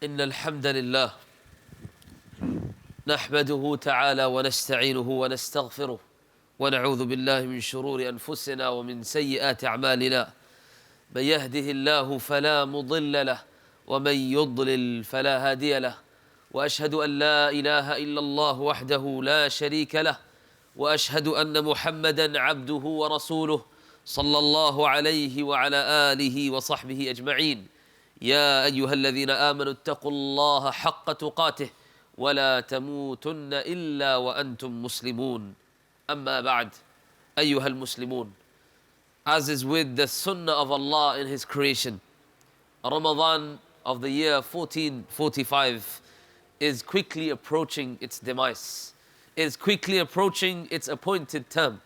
إن الحمد لله نحمده تعالى ونستعينه ونستغفره ونعوذ بالله من شرور أنفسنا ومن سيئات أعمالنا من يهده الله فلا مضل له ومن يضلل فلا هادي له وأشهد أن لا إله إلا الله وحده لا شريك له وأشهد أن محمدا عبده ورسوله صلى الله عليه وعلى آله وصحبه أجمعين يا أيها الذين آمنوا اتقوا الله حق تقاته ولا تموتن إلا وأنتم مسلمون أما بعد أيها المسلمون. As is with the sunnah of Allah in His creation, Ramadan of the year 1445 is quickly approaching its demise, is quickly approaching its appointed term.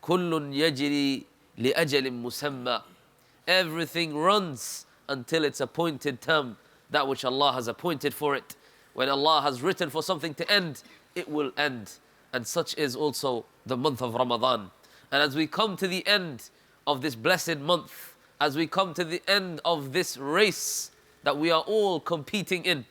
كل يجري لأجل مسمى. Everything runs until its appointed term, that which Allah has appointed for it. When Allah has written for something to end, it will end. And such is also the month of Ramadan. And as we come to the end of this blessed month, as we come to the end of this race that we are all competing in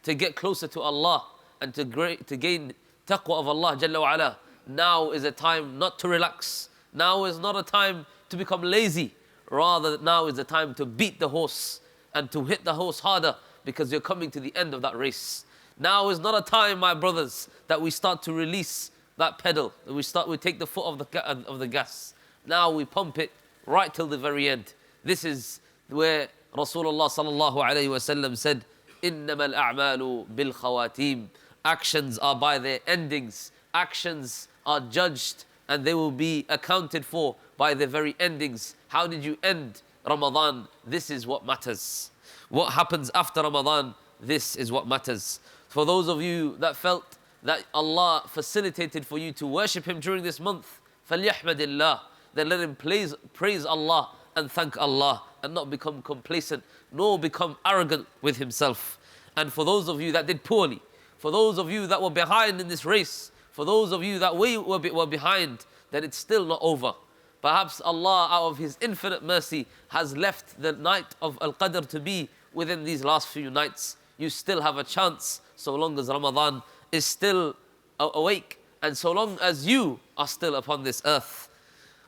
to get closer to Allah and to gain taqwa of Allah Jalla wa Ala, now is a time not to relax. Now is not a time to become lazy. Rather, now is the time to beat the horse and to hit the horse harder, because you're coming to the end of that race. Now is not a time, my brothers, that we start to release that pedal. That we take the foot of the gas. Now we pump it right till the very end. This is where Rasulullah sallallahu alayhi wa sallam said, إِنَّمَا الْأَعْمَالُ بِالْخَوَاتِيمِ. Actions are by their endings. Actions are judged and they will be accounted for by their very endings. How did you end Ramadan? This is what matters. What happens after Ramadan? This is what matters. For those of you that felt that Allah facilitated for you to worship Him during this month, فَلْيَحْمَدِ اللَّهِ. Then let him praise Allah and thank Allah, and not become complacent, nor become arrogant with himself. And for those of you that did poorly, for those of you that were behind in this race, for those of you that were behind, then it's still not over. Perhaps Allah, out of His infinite mercy, has left the night of Al-Qadr to be within these last few nights. You still have a chance, so long as Ramadan is still awake, and so long as you are still upon this earth.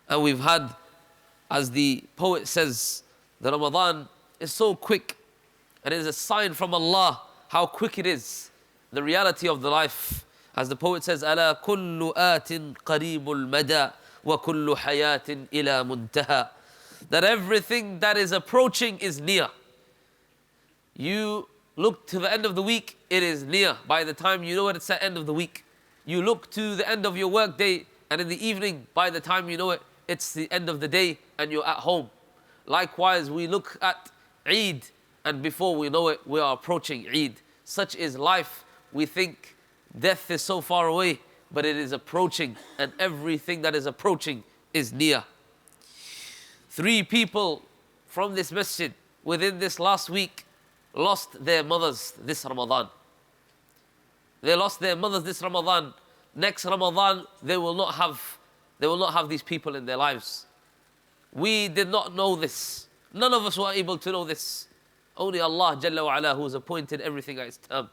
And we've had, as the poet says, the Ramadan is so quick, and it is a sign from Allah how quick it is, the reality of the life. As the poet says, أَلَا كُلُّ آتٍ قَرِيبُ الْمَدَى وَكُلُّ حَيَاةٍ إِلَى مُنْتَهَى. That everything that is approaching is near. You look to the end of the week, it is near. By the time you know it, it's the end of the week. You look to the end of your work day, and in the evening, by the time you know it, it's the end of the day and you're at home. Likewise, we look at Eid, and before we know it, we are approaching Eid. Such is life. We think death is so far away, but it is approaching, and everything that is approaching is near. 3 people from this masjid within this last week lost their mothers this Ramadan. They lost their mothers this Ramadan. Next Ramadan, they will not have these people in their lives. We did not know this. None of us were able to know this. Only Allah Jalla wa Ala, who has appointed everything at its term.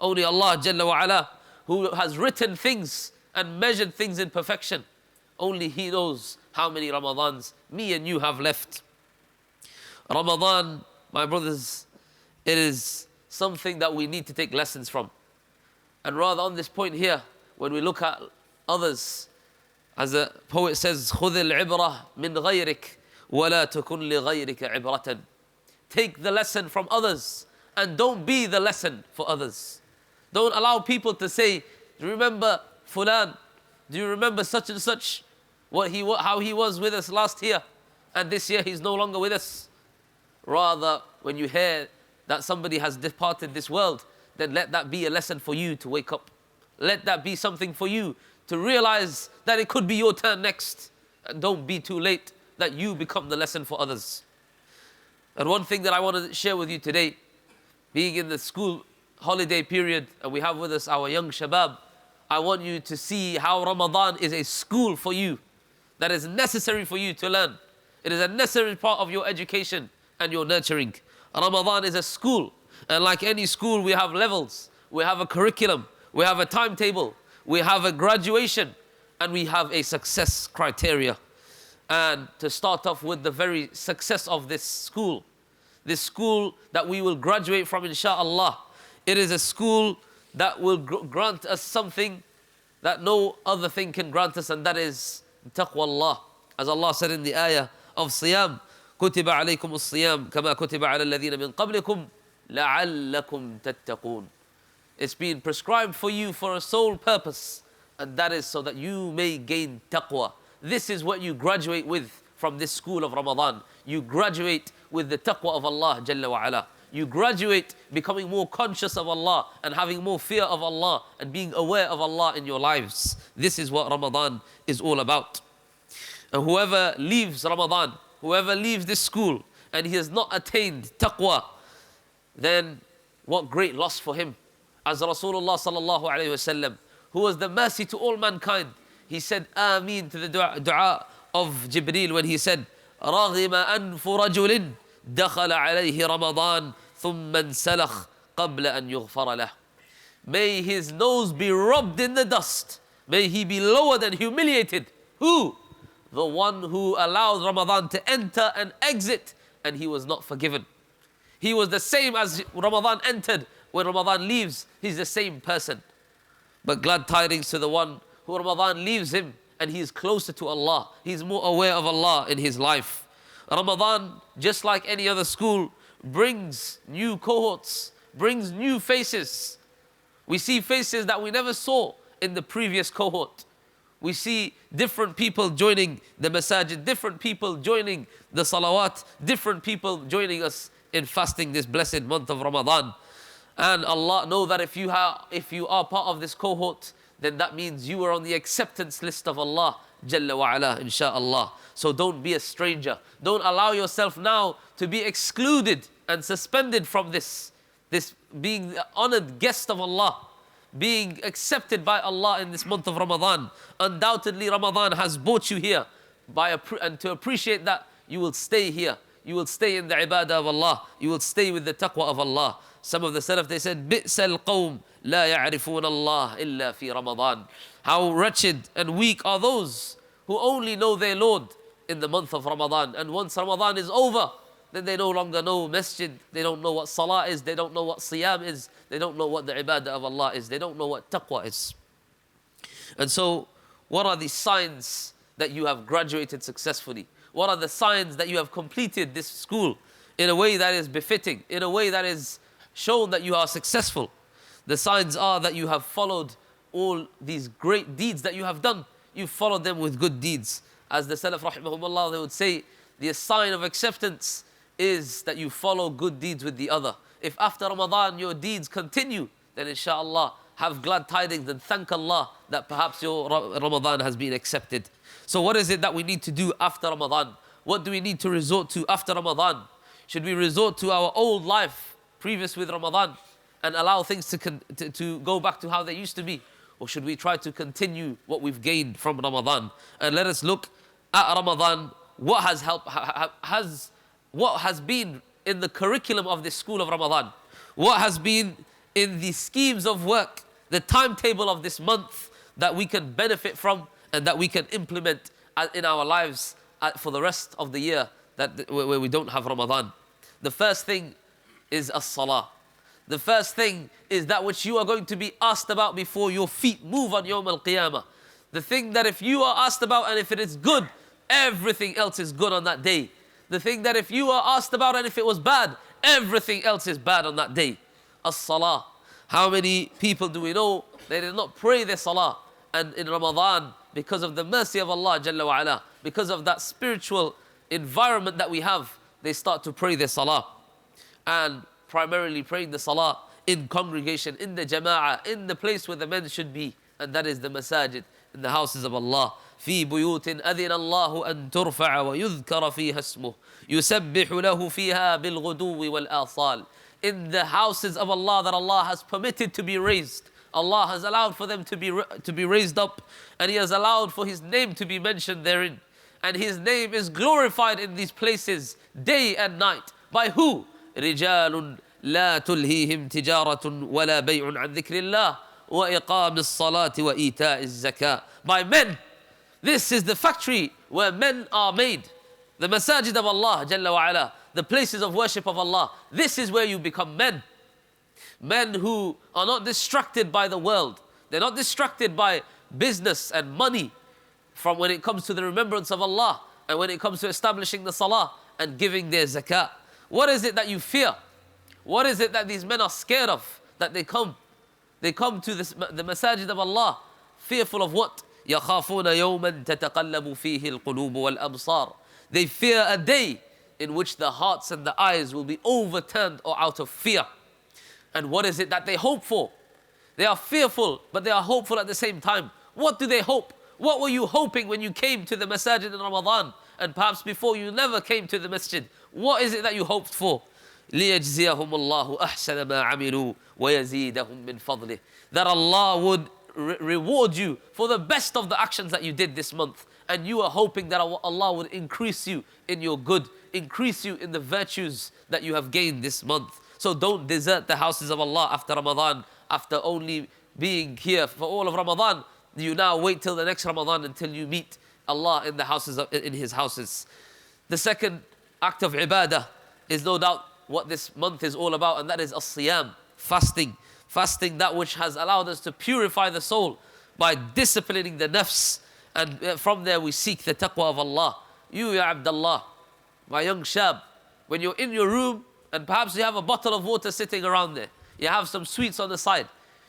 Only Allah Jalla wa Ala, who has written things and measured things in perfection. Only He knows how many Ramadans me and you have left. Ramadan, my brothers, it is something that we need to take lessons from. And rather on this point here, when we look at others, as the poet says, خُذِ الْعِبْرَةِ مِنْ غَيْرِكَ وَلَا تَكُنْ لِغَيْرِكَ عِبْرَةً. Take the lesson from others and don't be the lesson for others. Don't allow people to say, do you remember Fulan? Do you remember such and such? How he was with us last year, and this year he's no longer with us. Rather, when you hear that somebody has departed this world, then let that be a lesson for you to wake up. Let that be something for you to realize that it could be your turn next. And don't be too late that you become the lesson for others. And one thing that I want to share with you today, being in the school holiday period, and we have with us our young shabab, I want you to see how Ramadan is a school for you that is necessary for you to learn. It is a necessary part of your education and your nurturing. Ramadan is a school. And like any school, we have levels, we have a curriculum, we have a timetable, we have a graduation, and we have a success criteria. And to start off with the very success of this school that we will graduate from, inshaAllah, it is a school that will grant us something that no other thing can grant us, and that is taqwa Allah. As Allah said in the ayah of Siyam, كُتِبَ عَلَيْكُمُ الصِّيَامُ كَمَا كُتِبَ عَلَى الَّذِينَ مِنْ قَبْلِكُمْ لَعَلَّكُمْ تَتَّقُونَ. It's been prescribed for you for a sole purpose, and that is so that you may gain taqwa. This is what you graduate with from this school of Ramadan. You graduate with the taqwa of Allah Jalla wa Ala. You graduate becoming more conscious of Allah and having more fear of Allah and being aware of Allah in your lives. This is what Ramadan is all about. And whoever leaves Ramadan, whoever leaves this school and he has not attained taqwa, then what great loss for him. As Rasulullah sallallahu alayhi wasallam, who was the mercy to all mankind, he said Ameen to the dua of Jibreel when he said, رَغِمَ أَنْفُ رَجُلٍ دَخَلَ عَلَيْهِ رَمَضَانَ ثُمَّ انْسَلَخْ قَبْلَ أَنْ يُغْفَرَ لَهُ. May his nose be rubbed in the dust. May he be lowered and humiliated. Who? The one who allowed Ramadan to enter and exit, and he was not forgiven. He was the same as Ramadan entered. When Ramadan leaves, he's the same person. But glad tidings to the one who Ramadan leaves him and he is closer to Allah. He's more aware of Allah in his life. Ramadan, just like any other school, brings new cohorts, brings new faces. We see faces that we never saw in the previous cohort. We see different people joining the masajid, different people joining the salawat, different people joining us in fasting this blessed month of Ramadan. And Allah know that if you are part of this cohort, then that means you are on the acceptance list of Allah Jalla wa Ala, insha'Allah. So don't be a stranger. Don't allow yourself now to be excluded and suspended from this being the honored guest of Allah, being accepted by Allah in this month of Ramadan. Undoubtedly, Ramadan has brought you here and to appreciate that, you will stay here. You will stay in the ibadah of Allah. You will stay with the taqwa of Allah. Some of the Salaf, they said, بِئْسَ الْقَوْمِ لَا يَعْرِفُونَ اللَّهِ إِلَّا فِي رَمَضَانِ. How wretched and weak are those who only know their Lord in the month of Ramadan. And once Ramadan is over, then they no longer know masjid. They don't know what salah is. They don't know what siyam is. They don't know what the ibadah of Allah is. They don't know what taqwa is. And so, what are the signs that you have graduated successfully? What are the signs that you have completed this school in a way that is befitting, in a way that is shown that you are successful? The signs are that you have followed all these great deeds that you have done. You followed them with good deeds. As the Salaf rahimahumullah, they would say, the sign of acceptance is that you follow good deeds with the other. If after Ramadan your deeds continue, then inshaAllah have glad tidings and thank Allah that perhaps your Ramadan has been accepted. So what is it that we need to do after Ramadan? What do we need to resort to after Ramadan? Should we resort to our old life previous with Ramadan and allow things to go back to how they used to be? Or should we try to continue what we've gained from Ramadan? And let us look at Ramadan, what has helped, what has been in the curriculum of this school of Ramadan? What has been in the schemes of work, the timetable of this month that we can benefit from and that we can implement in our lives for the rest of the year where we don't have Ramadan? The first thing is as-salah. The first thing is that which you are going to be asked about before your feet move on Yawm al-Qiyamah. The thing that if you are asked about and if it is good, everything else is good on that day. The thing that if you are asked about and if it was bad, everything else is bad on that day. As-salah. How many people do we know they did not pray their salah? And in Ramadan, because of the mercy of Allah Jalla wa Ala, because of that spiritual environment that we have, they start to pray their salah. And primarily praying the salah in congregation, in the jama'ah, in the place where the men should be, and that is the masajid, in the houses of Allah. في بيوت أذن الله أن ترفع ويذكر فيها اسمه يسبح له فيها بالغدو والآصال. In the houses of Allah that Allah has permitted to be raised, Allah has allowed for them to be raised up, and He has allowed for His name to be mentioned therein, and His name is glorified in these places day and night. By who? رجال لا تلهيهم تجارة ولا بيع عن ذكر الله وإقام الصلاة وإيتاء الزكاة. By men. This is the factory where men are made. The masajid of Allah Jalla wa Ala, the places of worship of Allah. This is where you become men. Men who are not distracted by the world. They're not distracted by business and money from when it comes to the remembrance of Allah and when it comes to establishing the salah and giving their zakat. What is it that you fear? What is it that these men are scared of? That they come to the masajid of Allah fearful of what? يَخَافُونَ يَوْمًا تَتَقَلَّبُ فِيهِ الْقُلُوبُ وَالْأَبْصَارُ. They fear a day in which the hearts and the eyes will be overturned or out of fear. And what is it that they hope for? They are fearful, but they are hopeful at the same time. What do they hope? What were you hoping when you came to the masajid in Ramadan? And perhaps before you never came to the masjid. What is it that you hoped for? لِيَجْزِيَهُمُ اللَّهُ أَحْسَنَ مَا عَمِلُوا وَيَزِيدَهُم مِّن فَضْلِهِ. That Allah would reward you for the best of the actions that you did this month. And you are hoping that Allah would increase you in your good, increase you in the virtues that you have gained this month. So don't desert the houses of Allah after Ramadan, after only being here for all of Ramadan. You now wait till the next Ramadan until you meet Allah in the houses in His houses. The second act of ibadah is no doubt what this month is all about, and that is as-siyam, fasting. Fasting, that which has allowed us to purify the soul by disciplining the nafs. And from there we seek the taqwa of Allah. You, ya Abdullah, my young shab, when you're in your room and perhaps you have a bottle of water sitting around there, you have some sweets on the side,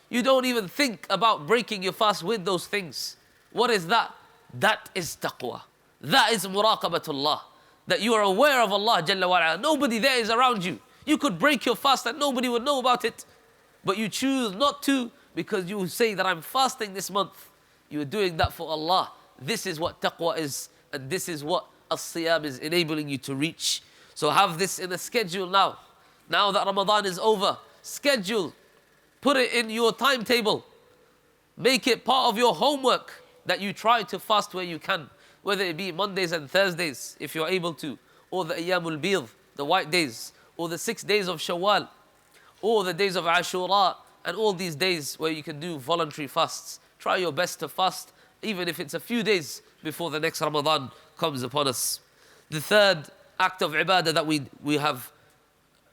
you don't even think about breaking your fast with those things. What is that? That is taqwa. That is muraqabatullah. That you are aware of Allah Jalla wa Ala. Nobody there is around you. You could break your fast and nobody would know about it. But you choose not to because you say that I'm fasting this month. You are doing that for Allah. This is what taqwa is, and this is what as-siyam is enabling you to reach. So have this in a schedule now. Now that Ramadan is over, schedule. Put it in your timetable. Make it part of your homework that you try to fast where you can. Whether it be Mondays and Thursdays, if you're able to, or the Ayyamul Bidh, the white days, or the 6 days of Shawwal, or the days of Ashura, and all these days where you can do voluntary fasts. Try your best to fast, even if it's a few days before the next Ramadan comes upon us. The third act of ibadah that we have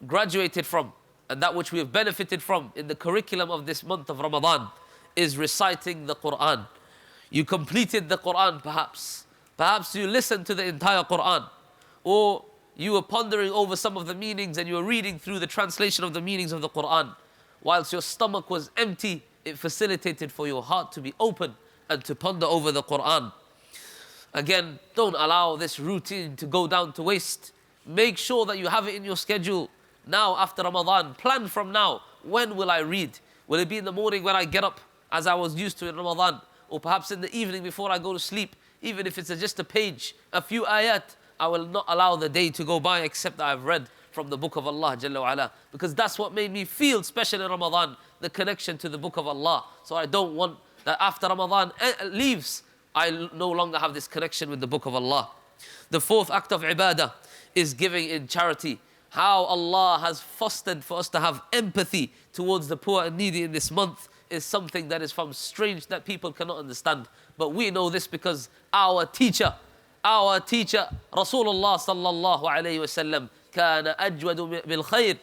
graduated from, and that which we have benefited from in the curriculum of this month of Ramadan, is reciting the Quran. You completed the Quran perhaps. Perhaps you listened to the entire Quran. Or you were pondering over some of the meanings and you were reading through the translation of the meanings of the Quran. Whilst your stomach was empty, it facilitated for your heart to be open and to ponder over the Quran. Again, don't allow this routine to go down to waste. Make sure that you have it in your schedule. Now after Ramadan, plan from now. When will I read? Will it be in the morning when I get up, as I was used to in Ramadan? Or perhaps in the evening before I go to sleep? Even if it's just a page, a few ayat, I will not allow the day to go by except that I've read from the book of Allah Jalla wa Ala. Because that's what made me feel special in Ramadan, the connection to the book of Allah. So I don't want that after Ramadan leaves, I no longer have this connection with the book of Allah. The fourth act of ibadah is giving in charity. How Allah has fostered for us to have empathy towards the poor and needy in this month is something that is from strange that people cannot understand. But we know this because our teacher, Rasulullah sallallahu alayhi wa sallam, كان أجود بالخير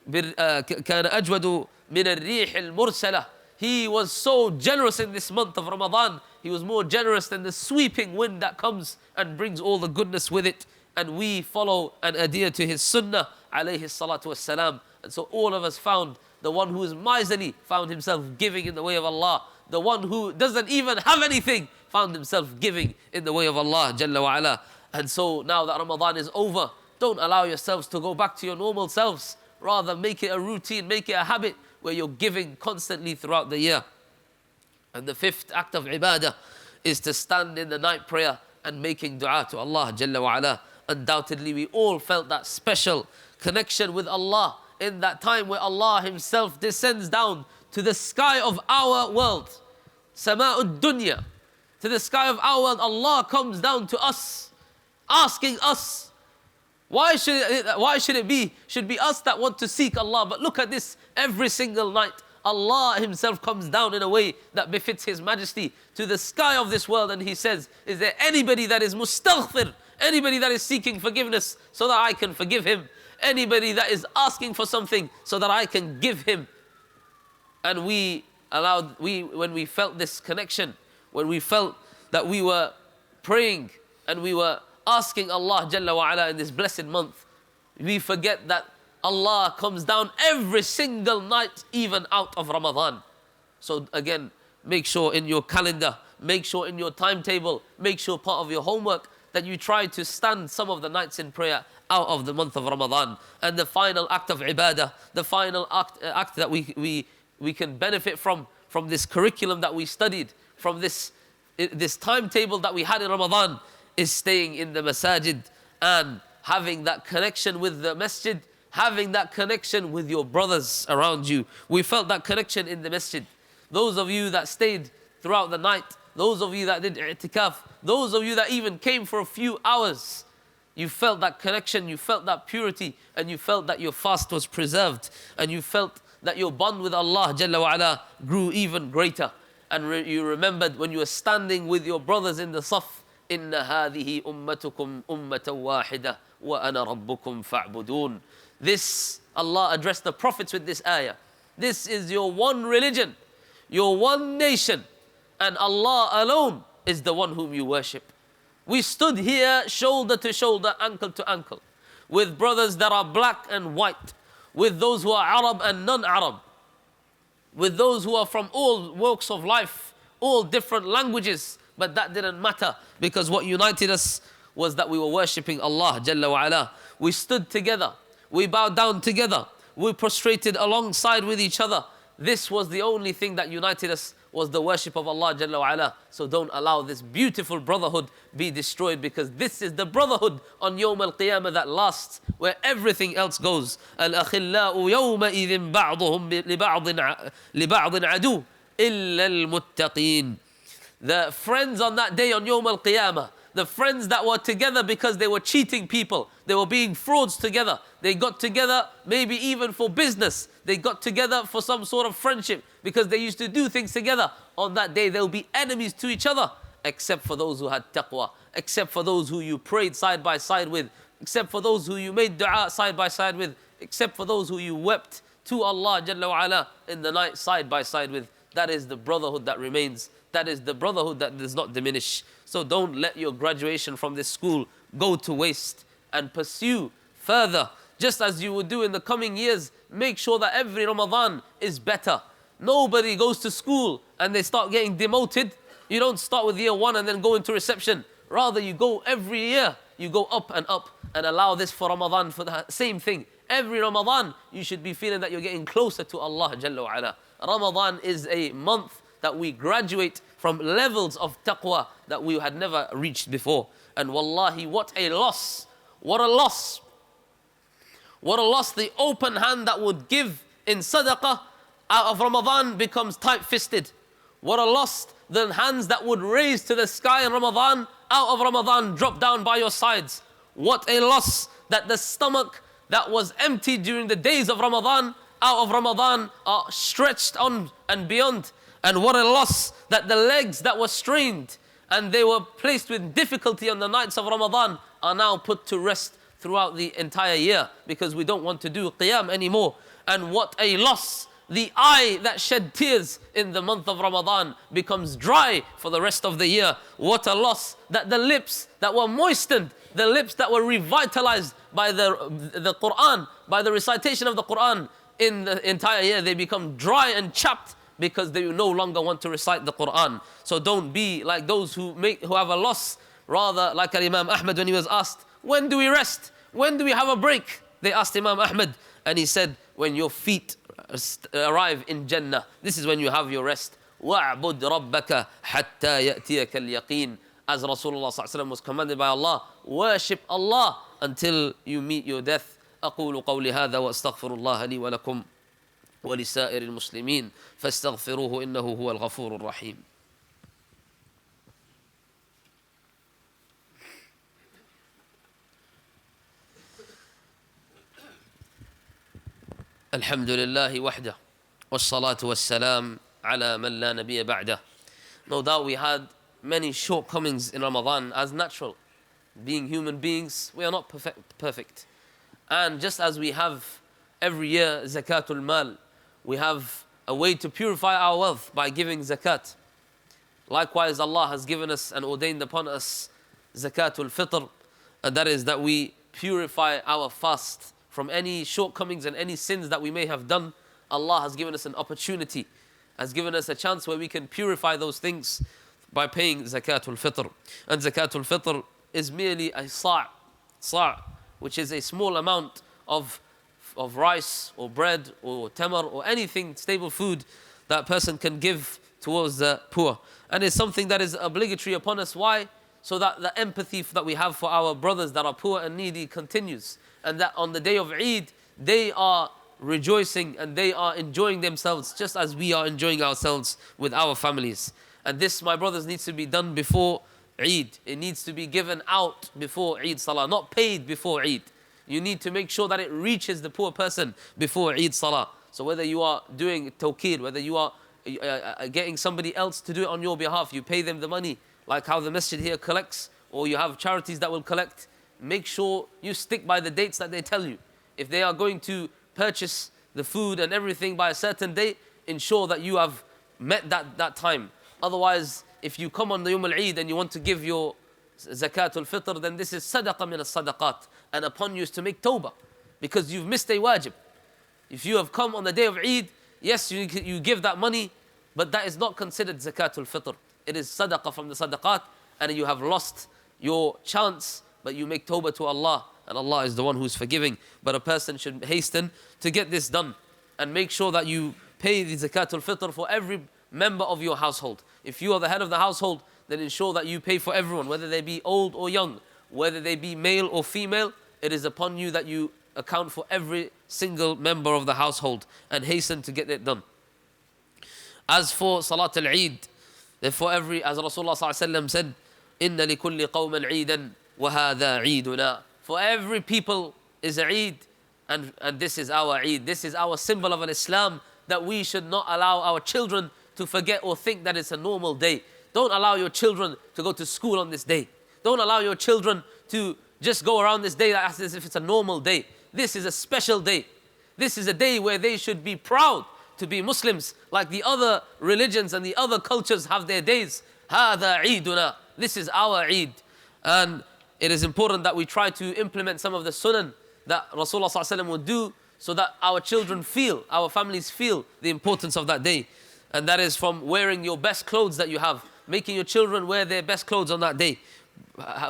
كان أجود من الريح المرسلة. He was so generous in this month of Ramadan. He was more generous than the sweeping wind that comes and brings all the goodness with it. And we follow and adhere to his sunnah, alayhi salatu wassalam. And so all of us found the one who is miserly found himself giving in the way of Allah. The one who doesn't even have anything found himself giving in the way of Allah Jalla wa Ala. And so now that Ramadan is over, don't allow yourselves to go back to your normal selves. Rather make it a routine, make it a habit where you're giving constantly throughout the year. And the fifth act of ibadah is to stand in the night prayer and making dua to Allah Jalla wa Ala. Undoubtedly we all felt that special connection with Allah in that time where Allah Himself descends down to the sky of our world. Sama'ud dunya. To the sky of our world, Allah comes down to us, asking us, Why should it be? Should be us that want to seek Allah. But look at this, every single night, Allah Himself comes down in a way that befits His Majesty to the sky of this world, and He says, is there anybody that is mustaghfir? Anybody that is seeking forgiveness so that I can forgive him? Anybody that is asking for something so that I can give him? And when we felt this connection, when we felt that we were praying and we were asking Allah Jalla wa Ala in this blessed month, we forget that Allah comes down every single night, even out of Ramadan. So again, make sure in your calendar, make sure in your timetable, make sure part of your homework that you try to stand some of the nights in prayer out of the month of Ramadan. And the final act of ibadah, the final act that we can benefit from this curriculum that we studied, from this timetable that we had in Ramadan, is staying in the masajid and having that connection with the masjid, having that connection with your brothers around you. We felt that connection in the masjid. Those of you that stayed throughout the night, those of you that did i'tikaf, those of you that even came for a few hours, you felt that connection, you felt that purity, and you felt that your fast was preserved, and you felt that your bond with Allah Jalla wa Ala grew even greater. And you remembered when you were standing with your brothers in the saf, إِنَّ هَذِهِ أُمَّتُكُمْ أُمَّةً وَاحِدَةً وَأَنَا رَبُّكُمْ فَاعْبُدُونَ. This, Allah addressed the prophets with this ayah. This is your one religion, your one nation, and Allah alone is the one whom you worship. We stood here shoulder to shoulder, ankle to ankle, with brothers that are black and white, with those who are Arab and non-Arab, with those who are from all walks of life, all different languages, but that didn't matter, because what united us was that we were worshipping Allah Jalla wa Ala. We stood together, we bowed down together, we prostrated alongside with each other. This was the only thing that united us, was the worship of Allah Jalla wa Ala. So don't allow this beautiful brotherhood be destroyed, because this is the brotherhood on Yawm al-Qiyamah that lasts, where everything else goes. Al-akhillau yawma'idhin ba'duhum liba'din adu illa al-muttaqeen. The friends on that day on Yawm al-Qiyamah, the friends that were together because they were cheating people, they were being frauds together, they got together maybe even for business, they got together for some sort of friendship because they used to do things together. On that day they'll be enemies to each other, except for those who had taqwa, except for those who you prayed side by side with, except for those who you made dua side by side with, except for those who you wept to Allah Jalla wa Ala in the night side by side with. That is the brotherhood that remains. That is the brotherhood that does not diminish. So don't let your graduation from this school go to waste, and pursue further. Just as you will do in the coming years, make sure that every Ramadan is better. Nobody goes to school and they start getting demoted. You don't start with year one and then go into reception. Rather, you go every year, you go up, and allow this for Ramadan for the same thing. Every Ramadan, you should be feeling that you're getting closer to Allah Jalla wa Ala. Ramadan is a month that we graduate from levels of taqwa that we had never reached before. And wallahi, what a loss, what a loss, what a loss. The open hand that would give in sadaqah out of Ramadan becomes tight-fisted. What a loss, the hands that would raise to the sky in Ramadan, out of Ramadan drop down by your sides. What a loss that the stomach that was empty during the days of Ramadan, out of Ramadan are stretched on and beyond. And what a loss that the legs that were strained and they were placed with difficulty on the nights of Ramadan are now put to rest throughout the entire year, because we don't want to do qiyam anymore. And what a loss, the eye that shed tears in the month of Ramadan becomes dry for the rest of the year. What a loss that the lips that were moistened, the lips that were revitalized by the Quran, by the recitation of the Quran in the entire year, they become dry and chapped because they no longer want to recite the Quran. So don't be like those who have a loss. Rather, like Imam Ahmad, when he was asked, when do we rest? When do we have a break? They asked Imam Ahmad, and he said, when your feet arrive in Jannah, this is when you have your rest. وَاعْبُدْ رَبَّكَ حَتَّى يَأْتِيَكَ الْيَقِينَ. As Rasulullah ﷺ was commanded by Allah, worship Allah until you meet your death. أقول قولي هذا وأستغفر الله لي ولكم ولسائر المسلمين فاستغفروه إنه هو الغفور الرحيم. Alhamdulillahi wahdah. Wassalatu wassalam ala man la nabiyya ba'dah. No doubt we had many shortcomings in Ramadan as natural. Being human beings, we are not perfect. And just as we have every year zakatul mal, we have a way to purify our wealth by giving zakat. Likewise, Allah has given us and ordained upon us zakatul fitr, and that is that we purify our fast from any shortcomings and any sins that we may have done. Allah has given us an opportunity, has given us a chance where we can purify those things by paying zakatul fitr. And zakatul fitr is merely a sa', which is a small amount of rice or bread or tamar or anything, stable food that person can give towards the poor. And it's something that is obligatory upon us. Why? So that the empathy that we have for our brothers that are poor and needy continues. And that on the day of Eid, they are rejoicing and they are enjoying themselves just as we are enjoying ourselves with our families. And this, my brothers, needs to be done before Eid. It needs to be given out before Eid Salah, not paid before Eid. You need to make sure that it reaches the poor person before Eid Salah. So whether you are doing tawqir, whether you are getting somebody else to do it on your behalf, you pay them the money, like how the masjid here collects, or you have charities that will collect. Make sure you stick by the dates that they tell you. If they are going to purchase the food and everything by a certain date, ensure that you have met that time. Otherwise, if you come on the Yawm al-Eid and you want to give your zakatul fitr, then this is sadaqah min as-sadaqat. And upon you is to make tawbah, because you've missed a wajib. If you have come on the day of Eid, yes, you give that money, but that is not considered zakatul fitr. It is sadaqah from the sadaqat, and you have lost your chance, but you make tawbah to Allah, and Allah is the one who is forgiving. But a person should hasten to get this done and make sure that you pay the zakatul fitr for every member of your household. If you are the head of the household, then ensure that you pay for everyone, whether they be old or young, whether they be male or female. It is upon you that you account for every single member of the household and hasten to get it done. As for Salat al-Eid, therefore as Rasulullah said, "Inna li kulli qawman Eidan wa hadha Eiduna." For every people is a Eid, and this is our Eid. This is our symbol of an Islam that we should not allow our children to forget or think that it's a normal day. Don't allow your children to go to school on this day. Don't allow your children to just go around this day as if it's a normal day. This is a special day. This is a day where they should be proud to be Muslims, like the other religions and the other cultures have their days. هَذَا عِيدُنَا. This is our Eid. And it is important that we try to implement some of the sunan that Rasulullah ﷺ would do, so that our children feel, our families feel the importance of that day. And that is from wearing your best clothes that you have, making your children wear their best clothes on that day.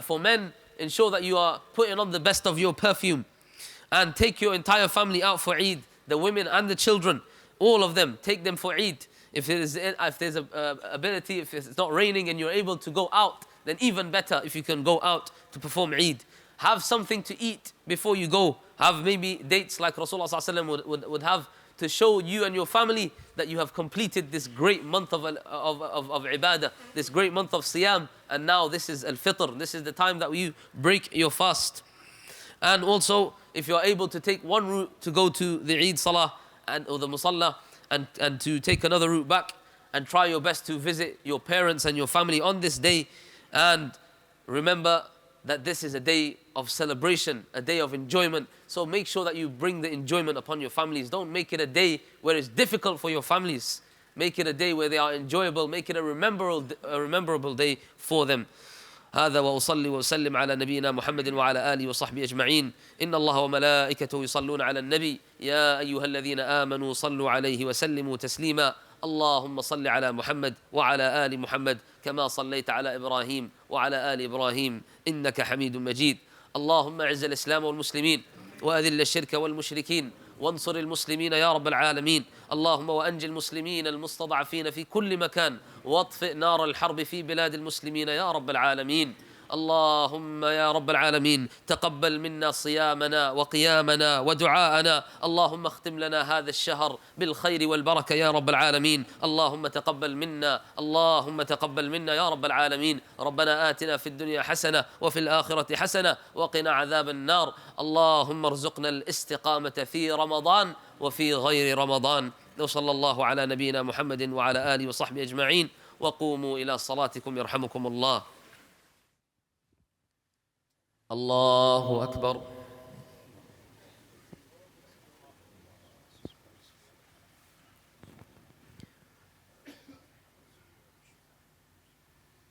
For men, ensure that you are putting on the best of your perfume, and take your entire family out for Eid, the women and the children, all of them, take them for Eid. If there's ability, if it's not raining and you're able to go out, then even better if you can go out to perform Eid. Have something to eat before you go. Have maybe dates like Rasulullah ﷺ would have, to show you and your family that you have completed this great month of ibadah, this great month of siyam, and now this is al-fitr. This is the time that you break your fast. And also, if you are able to take one route to go to the Eid Salah or the Musalla, and to take another route back, and try your best to visit your parents and your family on this day. And remember that this is a day of celebration, a day of enjoyment. So make sure that you bring the enjoyment upon your families. Don't make it a day where it's difficult for your families. Make it a day where they are enjoyable. Make it a rememberable day for them. هذا وأصلي وأسلم على نبينا محمد وعلى آله وصحبه أجمعين. إن الله وملائكته يصلون على النبي يا أيها الذين آمنوا صلوا عليه وسلموا تسليما. اللهم صل على محمد وعلى آل محمد كما صليت على إبراهيم وعلى آل إبراهيم إنك حميد مجيد. اللهم أعز الإسلام والمسلمين وأذل الشرك والمشركين وانصر المسلمين يا رب العالمين. اللهم وأنجِ المسلمين المستضعفين في كل مكان واطفئ نار الحرب في بلاد المسلمين يا رب العالمين. اللهم يا رب العالمين تقبل منا صيامنا وقيامنا ودعاءنا. اللهم اختم لنا هذا الشهر بالخير والبركة يا رب العالمين. اللهم تقبل منا، اللهم تقبل منا يا رب العالمين. ربنا آتنا في الدنيا حسنة وفي الآخرة حسنة وقنا عذاب النار. اللهم ارزقنا الاستقامة في رمضان وفي غير رمضان. وصلى الله على نبينا محمد وعلى آله وصحبه أجمعين، وقوموا إلى صلاتكم يرحمكم الله. الله أكبر.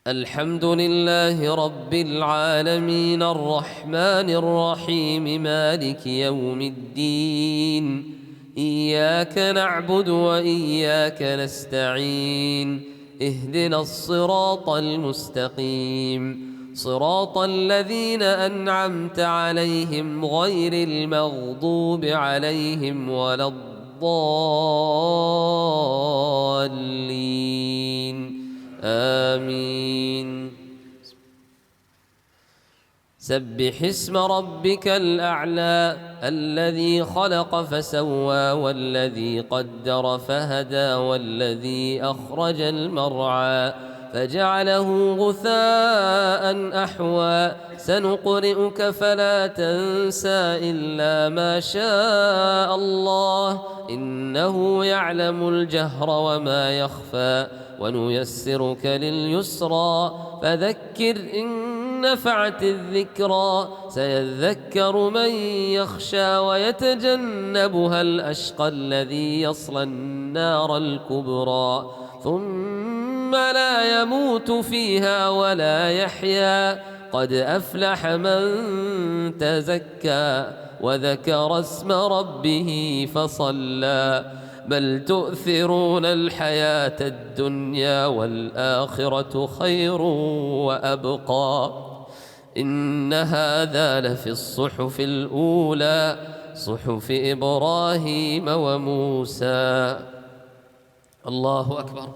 الحمد لله رب العالمين الرحمن الرحيم مالك يوم الدين، إياك نعبد وإياك نستعين، اهدنا الصراط المستقيم، صراط الذين أنعمت عليهم غير المغضوب عليهم ولا الضالين، آمين. سبح اسم ربك الأعلى الذي خلق فسوى والذي قدر فهدى والذي أخرج المرعى فجعله غثاء أحوى سنقرئك فلا تنسى إلا ما شاء الله إنه يعلم الجهر وما يخفى ونيسرك لليسرى فذكر إن نفعت الذكرى سيذكر من يخشى ويتجنبها الأشقى الذي يصلى النار الكبرى ثم لا يموت فيها ولا يحيا قد أفلح من تزكى وذكر اسم ربه فصلى بل تؤثرون الحياة الدنيا والآخرة خير وأبقى إن هذا لفي الصحف الأولى صحف إبراهيم وموسى. الله أكبر.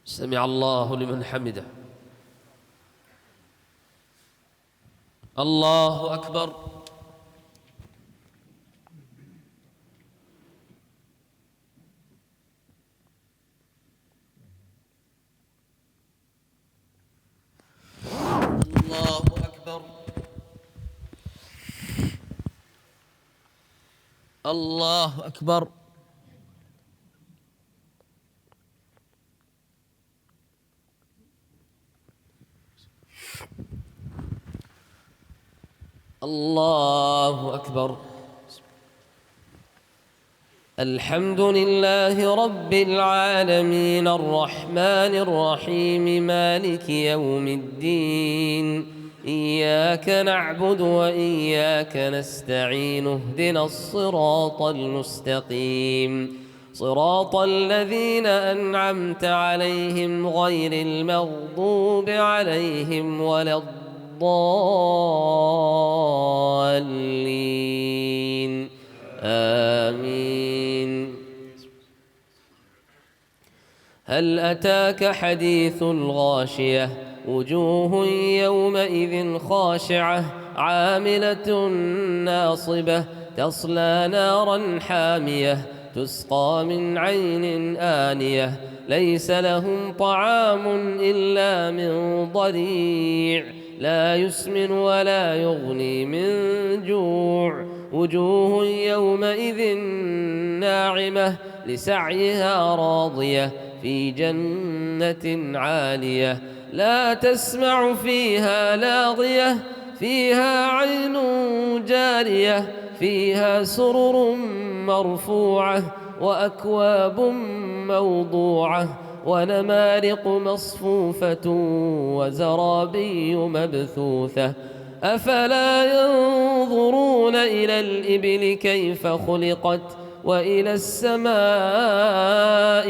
سمع الله لمن حمده. الله أكبر. الله أكبر. الله أكبر. الله أكبر. الحمد لله رب العالمين الرحمن الرحيم مالك يوم الدين إياك نعبد وإياك نستعين اهدنا الصراط المستقيم صراط الذين أنعمت عليهم غير المغضوب عليهم ولا الضالين، آمين. هل أتاك حديث الغاشية وجوه يومئذ خاشعة عاملة ناصبة تصلى نارا حامية تسقى من عين آنية ليس لهم طعام إلا من ضريع لا يسمن ولا يغني من جوع وجوه يومئذ ناعمة لسعيها راضية في جنة عالية لا تسمع فيها لاغية فيها عين جارية فيها سرر مرفوعة وأكواب موضوعة ونمارق مصفوفة وزرابي مبثوثة أفلا ينظرون إلى الإبل كيف خلقت وإلى السماء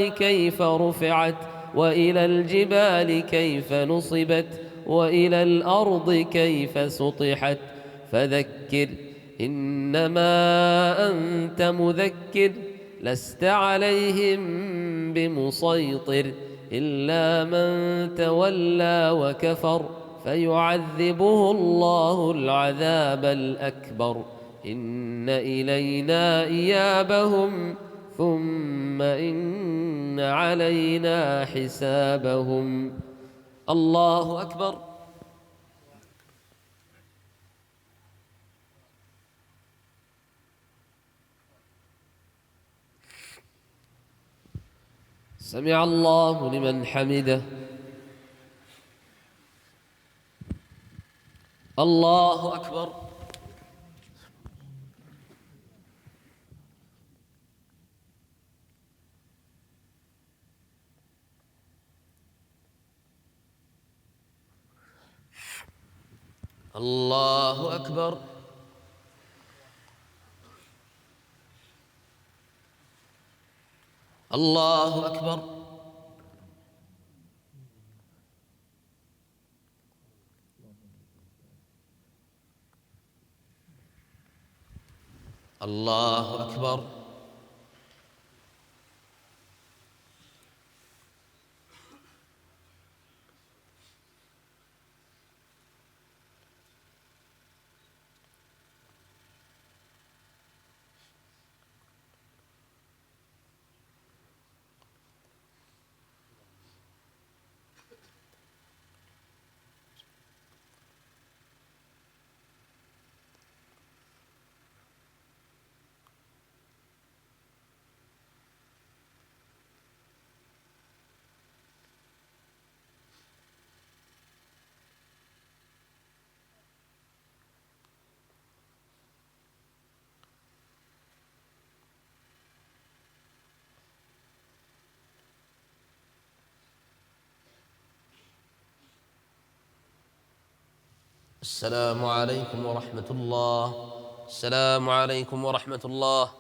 كيف رفعت وإلى الجبال كيف نصبت وإلى الأرض كيف سطحت فذكر إنما أنت مذكر لست عليهم بمسيطر إلا من تولى وكفر فيعذبه الله العذاب الأكبر إن إلينا إيابهم ثم إن علينا حسابهم. الله أكبر. سمع الله لمن حمده. الله أكبر. الله أكبر. الله أكبر. الله أكبر. السلام عليكم ورحمة الله. السلام عليكم ورحمة الله.